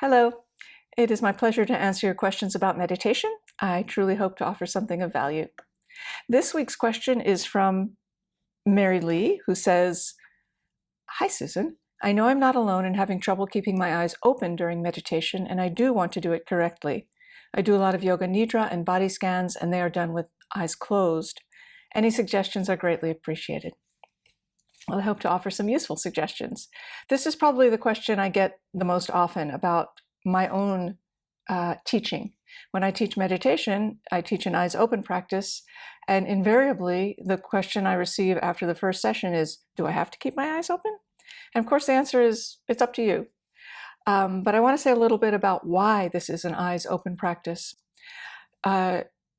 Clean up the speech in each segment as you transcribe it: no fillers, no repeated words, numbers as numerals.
Hello. It is my pleasure to answer your questions about meditation. I truly hope to offer something of value. This week's question is from Mary Lee, who says, "Hi, Susan. I know I'm not alone in having trouble keeping my eyes open during meditation, and I do want to do it correctly. I do a lot of yoga nidra and body scans, and they are done with eyes closed. Any suggestions are greatly appreciated." Well, I hope to offer some useful suggestions. This is probably the question I get the most often about my own teaching. When I teach meditation, I teach an eyes open practice, and invariably the question I receive after the first session is, do I have to keep my eyes open? And of course the answer is, it's up to you. But I want to say a little bit about why this is an eyes open practice.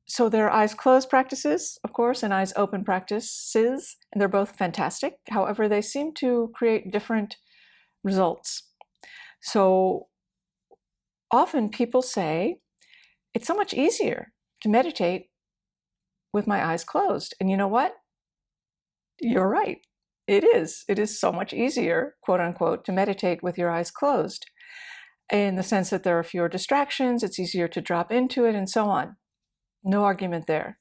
So there are eyes closed practices, of course, and eyes open practices, and they're both fantastic. However, they seem to create different results. So often people say, it's so much easier to meditate with my eyes closed. And you know what? You're right. It is. It is so much easier, quote unquote, to meditate with your eyes closed, in the sense that there are fewer distractions, it's easier to drop into it, and so on. No argument there.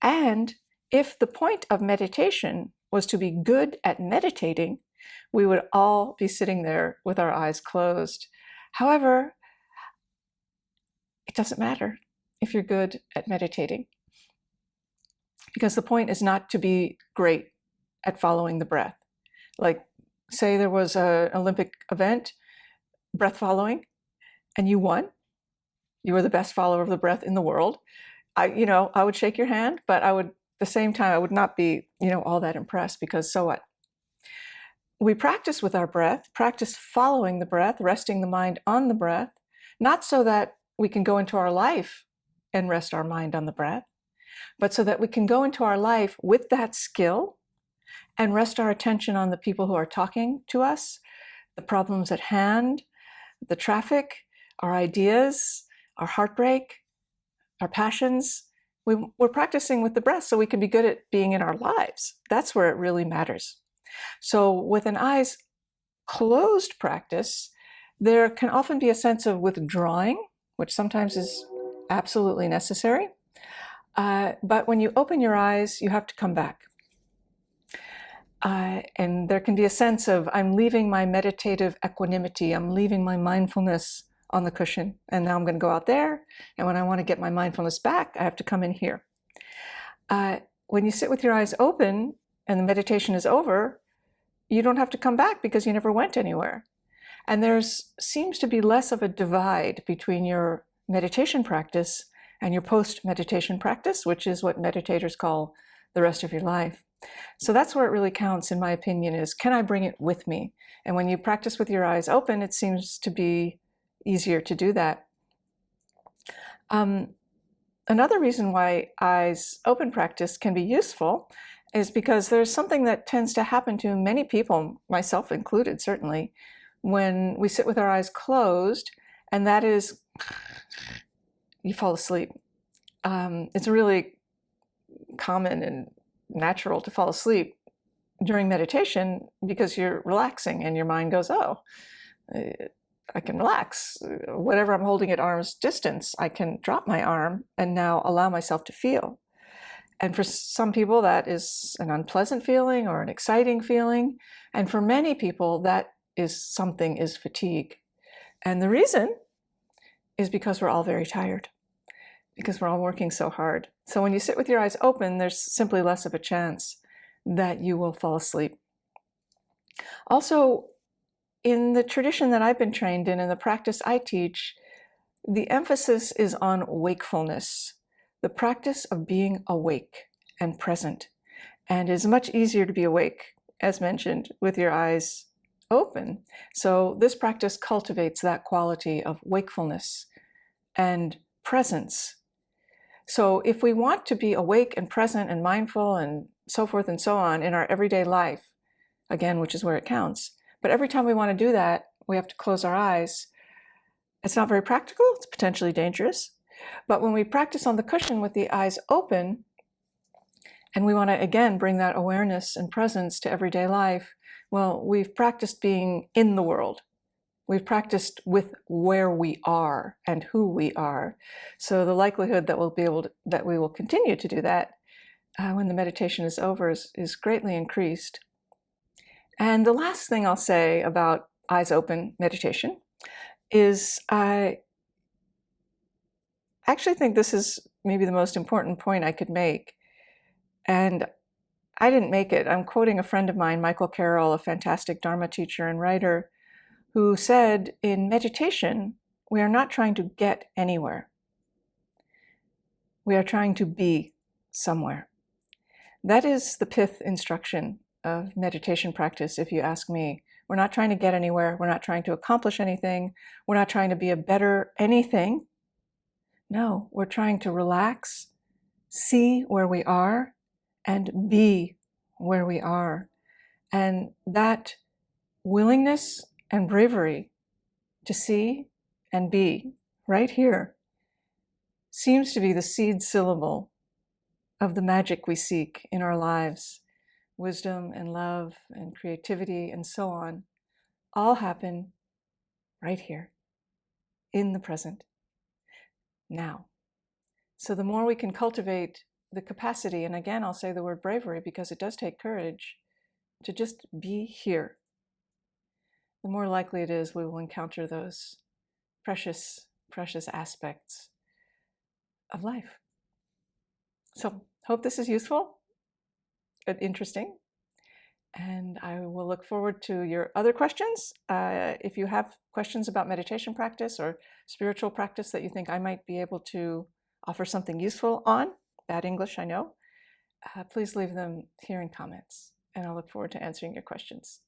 And if the point of meditation was to be good at meditating, we would all be sitting there with our eyes closed. However, it doesn't matter if you're good at meditating, because the point is not to be great at following the breath. Like, say there was an Olympic event, breath following, and you won. You were the best follower of the breath in the world. I would shake your hand, but at the same time, I would not be, all that impressed, because so what? We practice with our breath, practice following the breath, resting the mind on the breath, not so that we can go into our life and rest our mind on the breath, but so that we can go into our life with that skill and rest our attention on the people who are talking to us, the problems at hand, the traffic, our ideas, our heartbreak, our passions. We're practicing with the breath so we can be good at being in our lives. That's where it really matters. So with an eyes closed practice, there can often be a sense of withdrawing, which sometimes is absolutely necessary. But when you open your eyes, you have to come back. And there can be a sense of, I'm leaving my meditative equanimity, I'm leaving my mindfulness on the cushion, and now I'm going to go out there, and when I want to get my mindfulness back, I have to come in here. When you sit with your eyes open and the meditation is over, you don't have to come back because you never went anywhere. And there seems to be less of a divide between your meditation practice and your post-meditation practice, which is what meditators call the rest of your life. So that's where it really counts, in my opinion, is, can I bring it with me? And when you practice with your eyes open, it seems to be easier to do that. Another reason why eyes open practice can be useful is because there's something that tends to happen to many people, myself included certainly, when we sit with our eyes closed, and that is, you fall asleep. It's really common and natural to fall asleep during meditation because you're relaxing and your mind goes, oh, I can relax. Whatever I'm holding at arm's distance, I can drop my arm and now allow myself to feel. And for some people, that is an unpleasant feeling or an exciting feeling. And for many people, that is fatigue. And the reason is because we're all very tired, because we're all working so hard. So when you sit with your eyes open, there's simply less of a chance that you will fall asleep. Also, in the tradition that I've been trained in and the practice I teach, the emphasis is on wakefulness, the practice of being awake and present. And it's much easier to be awake, as mentioned, with your eyes open. So this practice cultivates that quality of wakefulness and presence. So if we want to be awake and present and mindful and so forth and so on in our everyday life, again, which is where it counts, but every time we want to do that, we have to close our eyes. It's not very practical, it's potentially dangerous. But when we practice on the cushion with the eyes open, and we want to, again, bring that awareness and presence to everyday life, well, we've practiced being in the world. We've practiced with where we are and who we are. So the likelihood that that we will continue to do that when the meditation is over is greatly increased. And the last thing I'll say about eyes open meditation is I actually think this is maybe the most important point I could make. And I didn't make it. I'm quoting a friend of mine, Michael Carroll, a fantastic Dharma teacher and writer, who said, in meditation, we are not trying to get anywhere. We are trying to be somewhere. That is the pith instruction of meditation practice, if you ask me. We're not trying to get anywhere. We're not trying to accomplish anything. We're not trying to be a better anything. No, we're trying to relax, see where we are, and be where we are. And that willingness and bravery to see and be right here seems to be the seed syllable of the magic we seek in our lives. Wisdom and love and creativity and so on all happen right here, in the present, now. So the more we can cultivate the capacity, and again, I'll say the word bravery because it does take courage, to just be here, the more likely it is we will encounter those precious, precious aspects of life. So, hope this is useful and interesting. And I will look forward to your other questions. If you have questions about meditation practice or spiritual practice that you think I might be able to offer something useful on, bad English, I know, please leave them here in comments. And I'll look forward to answering your questions.